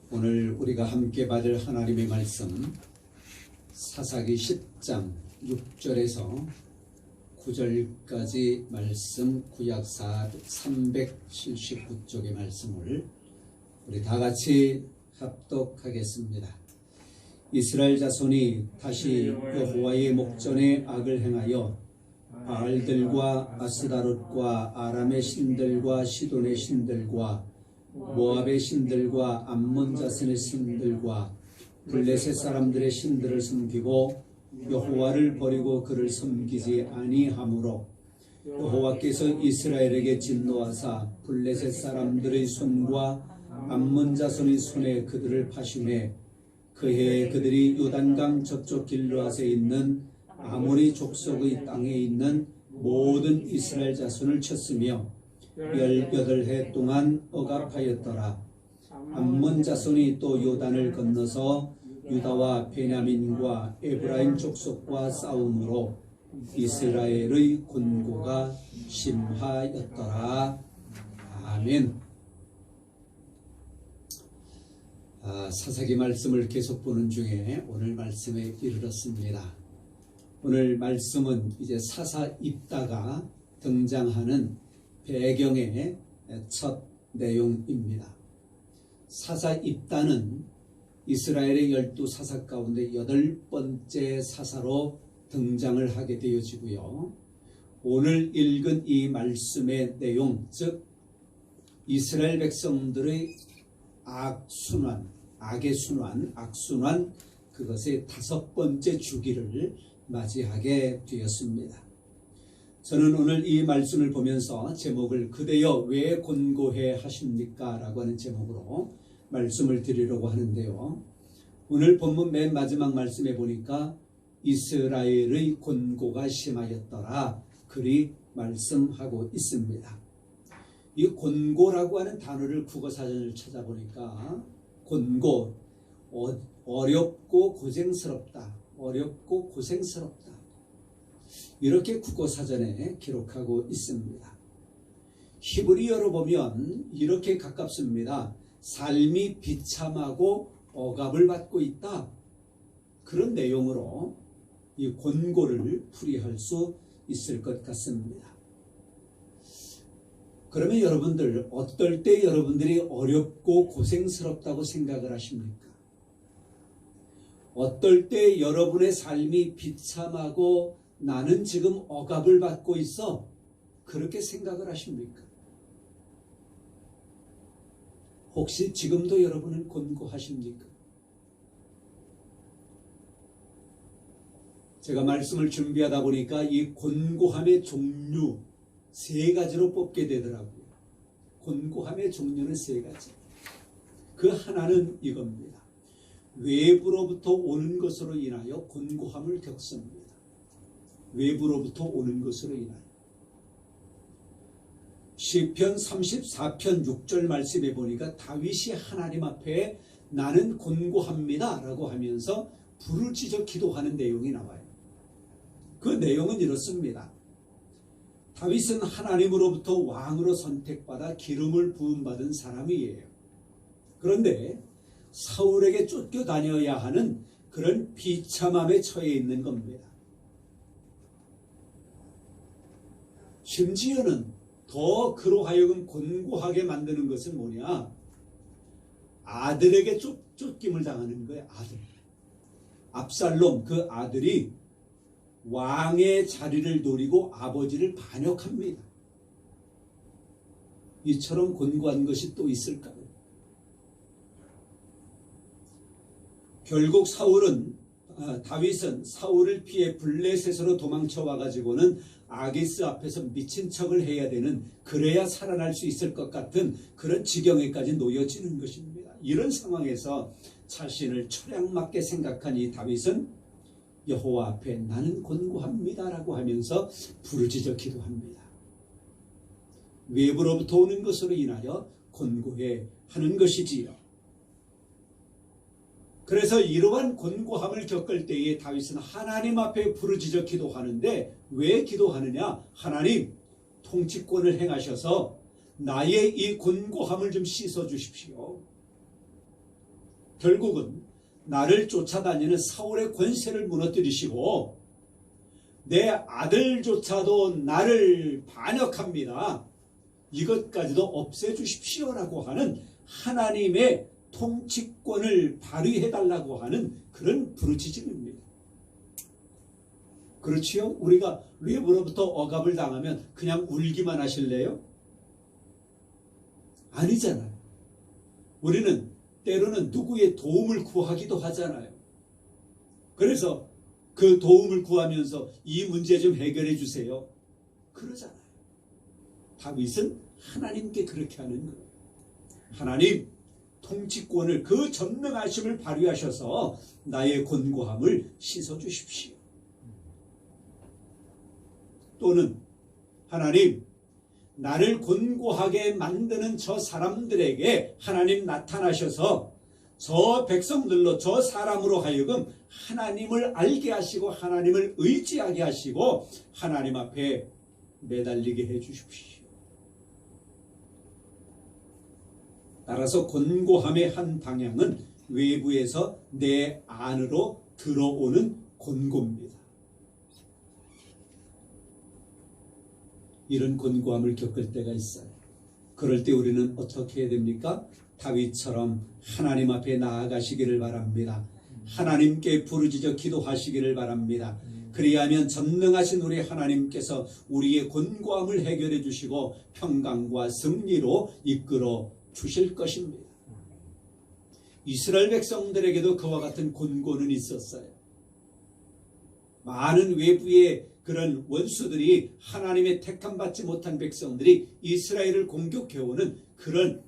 오늘 우리가 함께 받을 하나님의 말씀 사사기 10장 6절에서 9절까지 말씀 구약사 379쪽의 말씀을 우리 다 같이 합독하겠습니다. 이스라엘 자손이 다시 여호와의 목전에 악을 행하여 바알들과 아스다롯과 아람의 신들과 시돈의 신들과 모압의 신들과 암몬 자손의 신들과 블레셋 사람들의 신들을 섬기고 여호와를 버리고 그를 섬기지 아니하므로 여호와께서 이스라엘에게 진노하사 블레셋 사람들의 손과 암몬 자손의 손에 그들을 파심해 그 해에 그들이 요단강 저쪽 길르앗에 있는 아모리 족속의 땅에 있는 모든 이스라엘 자손을 쳤으며 18해 동안 억압하였더라. 암몬 자손이 또 요단을 건너서 유다와 베냐민과 에브라임 족속과 싸움으로 이스라엘의 곤고가 심하였더라. 아멘. 사사기 말씀을 계속 보는 중에 오늘 말씀에 이르렀습니다. 오늘 말씀은 이제 사사 입다가 등장하는 배경의 첫 내용입니다. 사사 입다는 이스라엘의 12사사 가운데 8번째 사사로 등장을 하게 되어지고요. 오늘 읽은 이 말씀의 내용, 즉 이스라엘 백성들의 악의 순환, 악순환, 그것의 5번째 주기를 맞이하게 되었습니다. 저는 오늘 이 말씀을 보면서 제목을 그대여 왜 곤고해 하십니까? 라고 하는 제목으로 말씀을 드리려고 하는데요. 오늘 본문 맨 마지막 말씀에 보니까 이스라엘의 곤고가 심하였더라. 그리 말씀하고 있습니다. 이 곤고라고 하는 단어를 국어사전을 찾아보니까 곤고, 어렵고 고생스럽다. 어렵고 고생스럽다. 이렇게 국어사전에 기록하고 있습니다. 히브리어로 보면 이렇게 가깝습니다. 삶이 비참하고 억압을 받고 있다. 그런 내용으로 이 곤고를 풀이할 수 있을 것 같습니다. 그러면 여러분들, 어떨 때 여러분들이 어렵고 고생스럽다고 생각을 하십니까? 어떨 때 여러분의 삶이 비참하고 나는 지금 억압을 받고 있어, 그렇게 생각을 하십니까? 혹시 지금도 여러분은 곤고하십니까? 제가 말씀을 준비하다 보니까 이 곤고함의 종류 3가지로 뽑게 되더라고요. 곤고함의 종류는 3가지. 그 하나는 이겁니다. 외부로부터 오는 것으로 인하여 곤고함을 겪습니다. 외부로부터 오는 것으로 인하여. 시편 34편 6절 말씀에 보니까 다윗이 하나님 앞에 나는 곤고합니다 라고 하면서 부르짖어 기도하는 내용이 나와요. 그 내용은 이렇습니다. 다윗은 하나님으로부터 왕으로 선택받아 기름을 부음받은 사람이에요. 그런데 사울에게 쫓겨다녀야 하는 그런 비참함에 처해 있는 겁니다. 심지어는 더 그로 하여금 곤고하게 만드는 것은 뭐냐? 아들에게 쫓김을 당하는 거예요. 아들. 압살롬, 그 아들이 왕의 자리를 노리고 아버지를 반역합니다. 이처럼 곤고한 것이 또 있을까요? 결국 다윗은 사울을 피해 블레셋으로 도망쳐 와가지고는 아기스 앞에서 미친 척을 해야 되는, 그래야 살아날 수 있을 것 같은 그런 지경에까지 놓여지는 것입니다. 이런 상황에서 자신을 초량맞게 생각한 이 다윗은 여호와 앞에 나는 곤고합니다 라고 하면서 부르짖어 기도합니다. 외부로부터 오는 것으로 인하여 곤고해 하는 것이지요. 그래서 이러한 곤고함을 겪을 때에 다윗은 하나님 앞에 부르짖어 기도하는데, 왜 기도하느냐? 하나님, 통치권을 행하셔서 나의 이 곤고함을 좀 씻어 주십시오. 결국은 나를 쫓아다니는 사울의 권세를 무너뜨리시고 내 아들조차도 나를 반역합니다. 이것까지도 없애주십시오라고 하는 하나님의 통치권을 발휘해달라고 하는 그런 부르짖음입니다. 그렇지요? 우리가 외부로부터 억압을 당하면 그냥 울기만 하실래요? 아니잖아요. 우리는 때로는 누구의 도움을 구하기도 하잖아요. 그래서 그 도움을 구하면서 이 문제 좀 해결해 주세요. 그러잖아요. 다윗은 하나님께 그렇게 하는 거예요. 하나님, 통치권을 그 전능하심을 발휘하셔서 나의 곤고함을 씻어주십시오. 또는 하나님, 나를 곤고하게 만드는 저 사람들에게 하나님 나타나셔서 저 백성들로 저 사람으로 하여금 하나님을 알게 하시고 하나님을 의지하게 하시고 하나님 앞에 매달리게 해 주십시오. 따라서 곤고함의 한 방향은 외부에서 내 안으로 들어오는 곤고입니다. 이런 곤고함을 겪을 때가 있어요. 그럴 때 우리는 어떻게 해야 됩니까? 다윗처럼 하나님 앞에 나아가시기를 바랍니다. 하나님께 부르짖어 기도하시기를 바랍니다. 그리하면 전능하신 우리 하나님께서 우리의 곤고함을 해결해 주시고 평강과 승리로 이끌어 주실 것입니다. 이스라엘 백성들에게도 그와 같은 곤고는 있었어요. 많은 외부의 그런 원수들이 하나님의 택함받지 못한 백성들이 이스라엘을 공격해오는 그런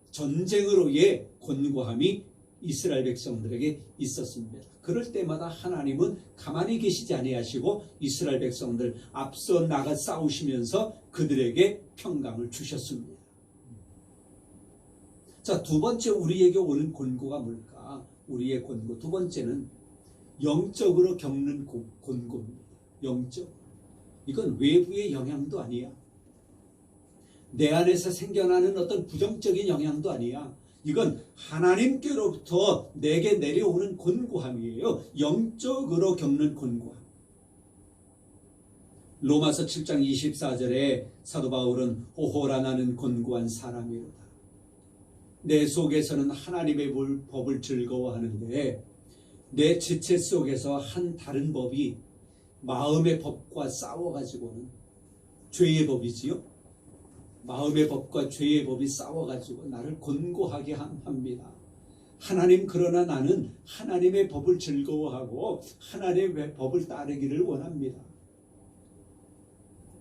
전쟁으로의 곤고함이 이스라엘 백성들에게 있었습니다. 그럴 때마다 하나님은 가만히 계시지 아니하시고 이스라엘 백성들 앞서 나가 싸우시면서 그들에게 평강을 주셨습니다. 자, 두 번째 우리에게 오는 곤고가 뭘까? 우리의 곤고. 두 번째는 영적으로 겪는 곤고입니다. 영적. 이건 외부의 영향도 아니야. 내 안에서 생겨나는 어떤 부정적인 영향도 아니야. 이건 하나님께로부터 내게 내려오는 곤고함이에요. 영적으로 겪는 곤고함. 로마서 7장 24절에 사도 바울은 오호라 나는 곤고한 사람이로다. 내 속에서는 하나님의 법을 즐거워하는데 내 지체 속에서 한 다른 법이 마음의 법과 싸워가지고는 죄의 법이지요. 마음의 법과 죄의 법이 싸워가지고 나를 곤고하게 합니다. 하나님, 그러나 나는 하나님의 법을 즐거워하고 하나님의 법을 따르기를 원합니다.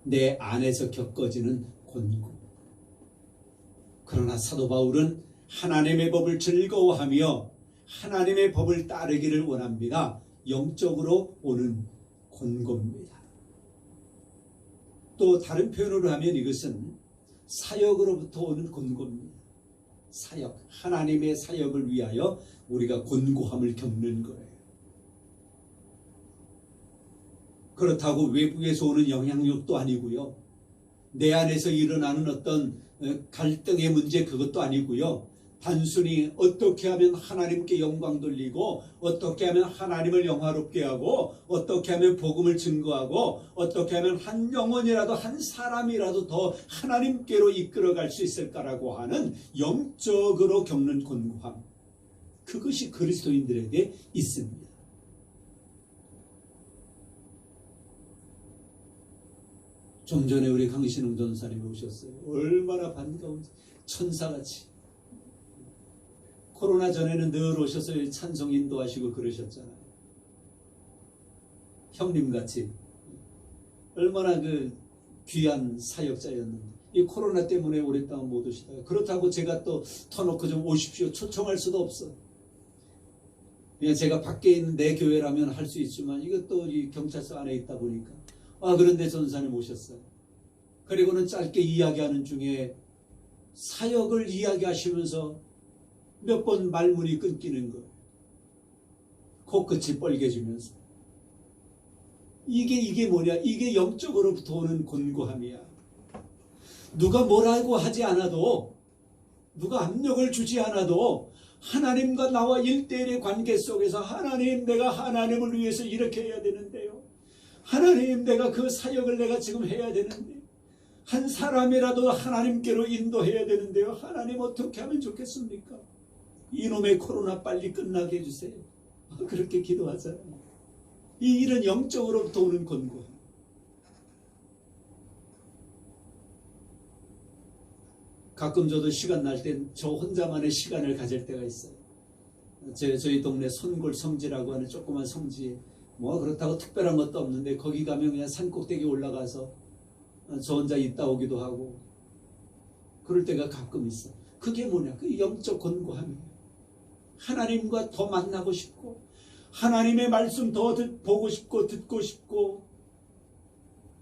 내 안에서 겪어지는 곤고. 그러나 사도 바울은 하나님의 법을 즐거워하며 하나님의 법을 따르기를 원합니다. 영적으로 오는 곤고입니다. 또 다른 표현으로 하면 이것은 사역으로부터 오는 곤고입니다. 사역, 하나님의 사역을 위하여 우리가 곤고함을 겪는 거예요. 그렇다고 외부에서 오는 영향력도 아니고요. 내 안에서 일어나는 어떤 갈등의 문제, 그것도 아니고요. 단순히 어떻게 하면 하나님께 영광 돌리고 어떻게 하면 하나님을 영화롭게 하고 어떻게 하면 복음을 증거하고 어떻게 하면 한 영혼이라도 한 사람이라도 더 하나님께로 이끌어갈 수 있을까라고 하는 영적으로 겪는 곤고함, 그것이 그리스도인들에게 있습니다. 좀 전에 우리 강신웅 전사님이 오셨어요. 얼마나 반가운지, 천사같이. 코로나 전에는 늘 오셔서 찬송 인도하시고 그러셨잖아요. 형님같이 얼마나 그 귀한 사역자였는데 이 코로나 때문에 오랫동안 못 오시다가, 그렇다고 제가 또 터놓고 좀 오십시오 초청할 수도 없어. 그냥 제가 밖에 있는 내 교회라면 할 수 있지만 이것도 이 경찰서 안에 있다 보니까 그런데 전사님 오셨어요. 그리고는 짧게 이야기하는 중에 사역을 이야기하시면서 몇 번 말문이 끊기는 거예요. 코끝이 뻘개지면서. 이게 뭐냐? 이게 영적으로부터 오는 곤고함이야. 누가 뭐라고 하지 않아도, 누가 압력을 주지 않아도 하나님과 나와 1대1의 관계 속에서 하나님, 내가 하나님을 위해서 이렇게 해야 되는데요. 하나님, 내가 그 사역을 내가 지금 해야 되는데, 한 사람이라도 하나님께로 인도해야 되는데요. 하나님 어떻게 하면 좋겠습니까? 이놈의 코로나 빨리 끝나게 해주세요. 그렇게 기도하잖아요. 이 일은 영적으로부터 오는 권고. 가끔 저도 시간 날 땐 저 혼자만의 시간을 가질 때가 있어요. 저희 동네 손골 성지라고 하는 조그만 성지, 뭐 그렇다고 특별한 것도 없는데 거기 가면 그냥 산꼭대기 올라가서 저 혼자 있다 오기도 하고 그럴 때가 가끔 있어. 그게 뭐냐? 그 영적 권고함이에요. 하나님과 더 만나고 싶고 하나님의 말씀 더 보고 싶고 듣고 싶고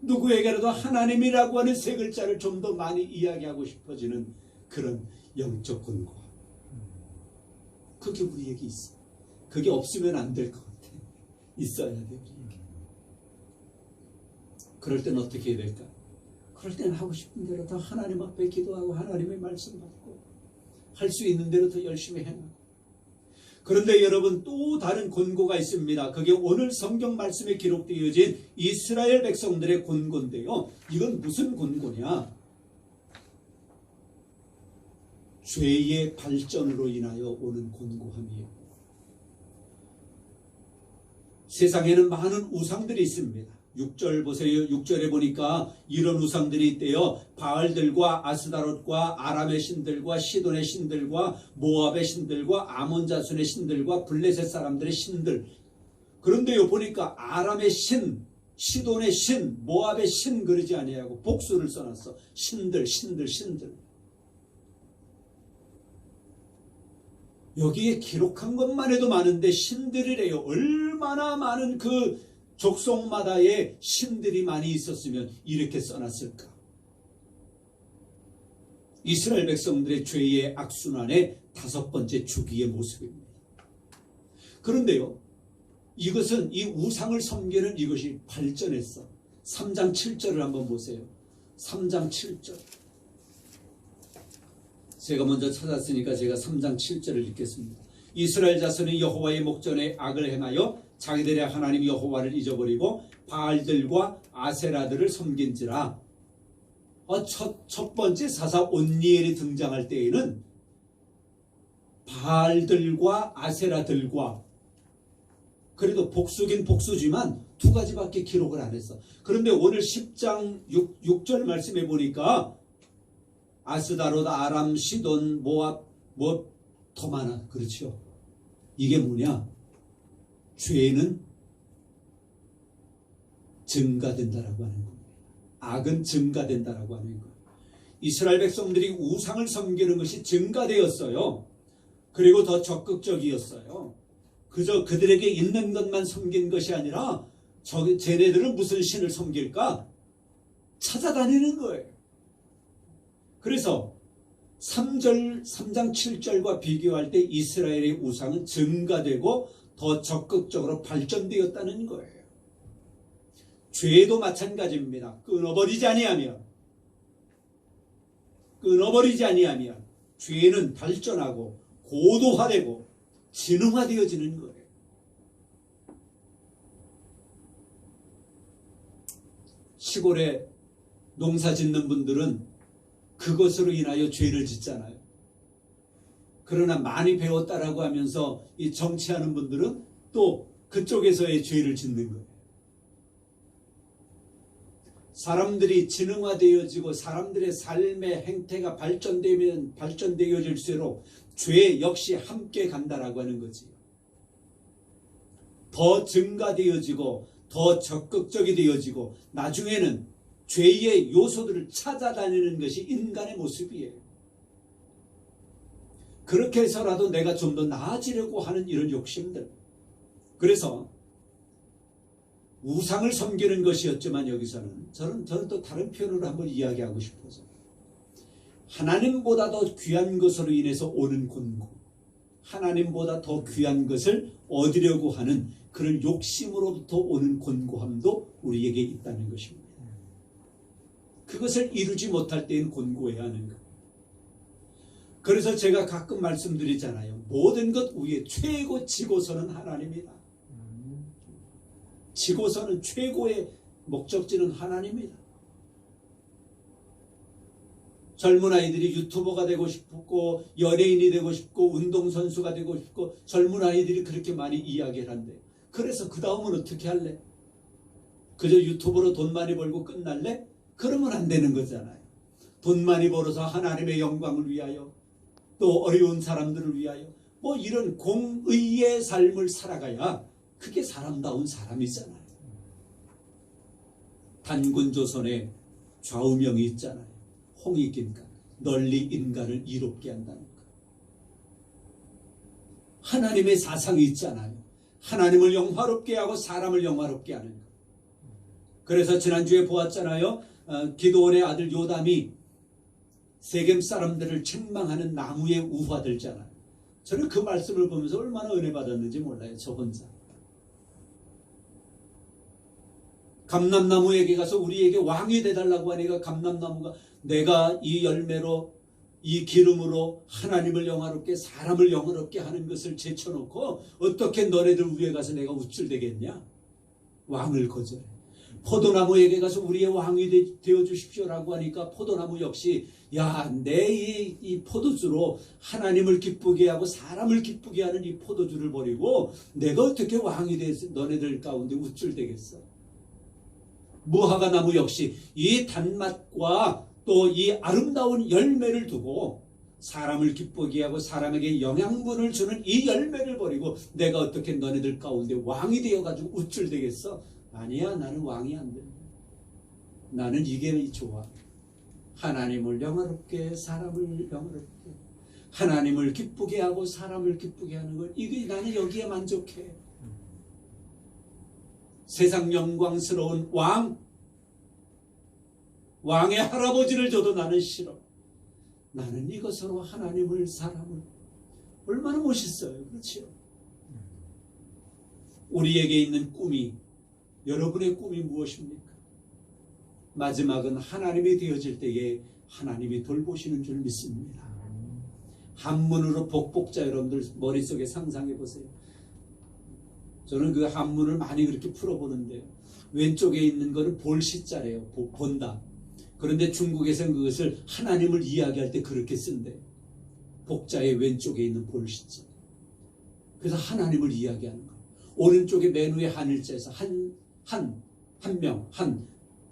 누구에게라도 하나님이라고 하는 세 글자를 좀 더 많이 이야기하고 싶어지는 그런 영적 권고. 그게 우리에게 있어. 그게 없으면 안 될 것 같아. 있어야 돼 우리에게. 그럴 때는 어떻게 해야 될까? 그럴 때는 하고 싶은 대로 더 하나님 앞에 기도하고 하나님의 말씀 받고 할 수 있는 대로 더 열심히 해나가고. 그런데 여러분, 또 다른 권고가 있습니다. 그게 오늘 성경 말씀에 기록되어진 이스라엘 백성들의 권고인데요. 이건 무슨 권고냐? 죄의 발전으로 인하여 오는 권고함이에요. 세상에는 많은 우상들이 있습니다. 6절 보세요. 6절에 보니까 이런 우상들이 있대요. 바알들과 아스다롯과 아람의 신들과 시돈의 신들과 모압의 신들과 아몬 자손의 신들과 블레셋 사람들의 신들. 그런데요 보니까 아람의 신, 시돈의 신, 모압의 신 그러지 아니하고 복수를 써놨어. 신들. 여기에 기록한 것만 해도 많은데 신들이래요. 얼마나 많은 그 족속마다의 신들이 많이 있었으면 이렇게 써놨을까? 이스라엘 백성들의 죄의 악순환의 5번째 주기의 모습입니다. 그런데요, 이것은 이 우상을 섬기는 이것이 발전했어. 3장 7절을 한번 보세요. 3장 7절. 제가 먼저 찾았으니까 제가 3장 7절을 읽겠습니다. 이스라엘 자손이 여호와의 목전에 악을 행하여 자기들의 하나님 여호와를 잊어버리고 바알들과 아세라들을 섬긴지라. 첫 번째 사사 온니엘이 등장할 때에는 바알들과 아세라들과, 그래도 복수긴 복수지만 2가지밖에 기록을 안 했어. 그런데 오늘 10장 6절 말씀해 보니까 아스다롯, 아람, 시돈, 모압, 더 많아. 그렇죠? 이게 뭐냐? 죄는 증가된다라고 하는 겁니다. 악은 증가된다라고 하는 거예요. 이스라엘 백성들이 우상을 섬기는 것이 증가되었어요. 그리고 더 적극적이었어요. 그저 그들에게 있는 것만 섬긴 것이 아니라 쟤네들은 무슨 신을 섬길까? 찾아다니는 거예요. 그래서 3장 7절과 비교할 때 이스라엘의 우상은 증가되고 더 적극적으로 발전되었다는 거예요. 죄도 마찬가지입니다. 끊어버리지 아니하면 죄는 발전하고 고도화되고 진흥화되어지는 거예요. 시골에 농사 짓는 분들은 그것으로 인하여 죄를 짓잖아요. 그러나 많이 배웠다라고 하면서 이 정치하는 분들은 또 그쪽에서의 죄를 짓는 거예요. 사람들이 진흥화되어지고 사람들의 삶의 행태가 발전되어질수록 죄 역시 함께 간다라고 하는 거지. 더 증가되어지고 더 적극적이 되어지고 나중에는 죄의 요소들을 찾아다니는 것이 인간의 모습이에요. 그렇게 해서라도 내가 좀 더 나아지려고 하는 이런 욕심들. 그래서 우상을 섬기는 것이었지만 여기서는 저는 또 다른 표현으로 한번 이야기하고 싶어서 하나님보다 더 귀한 것으로 인해서 오는 권고, 하나님보다 더 귀한 것을 얻으려고 하는 그런 욕심으로부터 오는 권고함도 우리에게 있다는 것입니다. 그것을 이루지 못할 때엔 권고해야 하는 것. 그래서 제가 가끔 말씀드리잖아요. 모든 것 위에 최고 지고서는 하나님이다. 지고서는 최고의 목적지는 하나님이다. 젊은 아이들이 유튜버가 되고 싶고 연예인이 되고 싶고 운동선수가 되고 싶고 젊은 아이들이 그렇게 많이 이야기를 한대요. 그래서 그 다음은 어떻게 할래? 그저 유튜브로 돈 많이 벌고 끝날래? 그러면 안 되는 거잖아요. 돈 많이 벌어서 하나님의 영광을 위하여 또 어려운 사람들을 위하여 뭐 이런 공의의 삶을 살아가야 그게 사람다운 사람이잖아요. 단군조선에 좌우명이 있잖아요. 홍익인간, 널리 인간을 이롭게 한다는 것. 하나님의 사상이 있잖아요. 하나님을 영화롭게 하고 사람을 영화롭게 하는 것. 그래서 지난주에 보았잖아요. 기드온의 아들 요담이 세겜 사람들을 책망하는 나무에 우화들잖아요. 저는 그 말씀을 보면서 얼마나 은혜 받았는지 몰라요. 저 혼자. 감람나무에게 가서 우리에게 왕이 되달라고 하니까 감람나무가 내가 이 열매로 이 기름으로 하나님을 영화롭게 사람을 영화롭게 하는 것을 제쳐놓고 어떻게 너네들 위에 가서 내가 우쭐대겠냐? 왕을 거절해. 포도나무에게 가서 우리의 왕이 되어 주십시오라고 하니까 포도나무 역시 야, 내 이 포도주로 하나님을 기쁘게 하고 사람을 기쁘게 하는 이 포도주를 버리고 내가 어떻게 왕이 돼서 너네들 가운데 우쭐대겠어? 무화과 나무 역시 이 단맛과 또 이 아름다운 열매를 두고 사람을 기쁘게 하고 사람에게 영양분을 주는 이 열매를 버리고 내가 어떻게 너네들 가운데 왕이 되어가지고 우쭐대겠어? 아니야, 나는 왕이 안 돼. 나는 이게 좋아. 하나님을 영화롭게 사람을 영화롭게 하나님을 기쁘게 하고 사람을 기쁘게 하는 것, 이게 나는 여기에 만족해. 세상 영광스러운 왕의 할아버지를 줘도 나는 싫어. 나는 이것으로 하나님을 사람을. 얼마나 멋있어요. 그렇죠? 우리에게 있는 꿈이, 여러분의 꿈이 무엇입니까? 마지막은 하나님이 되어질 때에 하나님이 돌보시는 줄 믿습니다. 한문으로 복복자 여러분들 머릿속에 상상해 보세요. 저는 그 한문을 많이 그렇게 풀어보는데요. 왼쪽에 있는 거는 볼시자래요. 본다. 그런데 중국에서는 그것을 하나님을 이야기할 때 그렇게 쓴대요. 복자의 왼쪽에 있는 볼시자. 그래서 하나님을 이야기하는 거예요. 오른쪽에 맨 위에 한일자에서 한 명,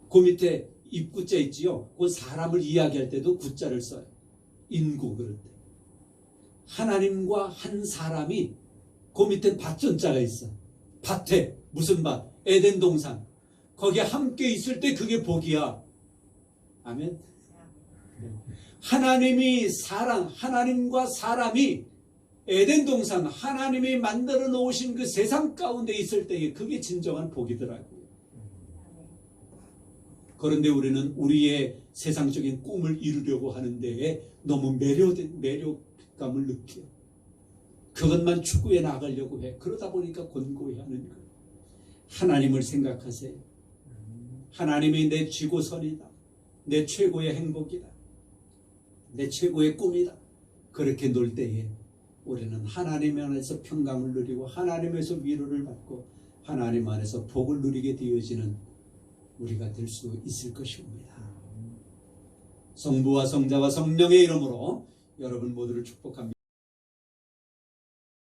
그 밑에 입구자 있지요. 그 사람을 이야기할 때도 구자를 써요. 인구 그럴 때. 하나님과 한 사람이 그 밑에 밭전자가 있어. 밭에 무슨 밭? 에덴 동산. 거기에 함께 있을 때 그게 복이야. 아멘. 하나님과 사람이 에덴 동산, 하나님이 만들어 놓으신 그 세상 가운데 있을 때에 그게 진정한 복이더라고요. 그런데 우리는 우리의 세상적인 꿈을 이루려고 하는 데에 너무 매력감을 느껴. 그것만 추구해 나가려고 해. 그러다 보니까 곤고해 하는 거예요. 하나님을 생각하세요. 하나님이 내 지고선이다. 내 최고의 행복이다. 내 최고의 꿈이다. 그렇게 놀 때에 우리는 하나님 안에서 평강을 누리고 하나님에서 위로를 받고 하나님 안에서 복을 누리게 되어지는 우리가 될 수 있을 것입니다. 성부와 성자와 성령의 이름으로 여러분 모두를 축복합니다.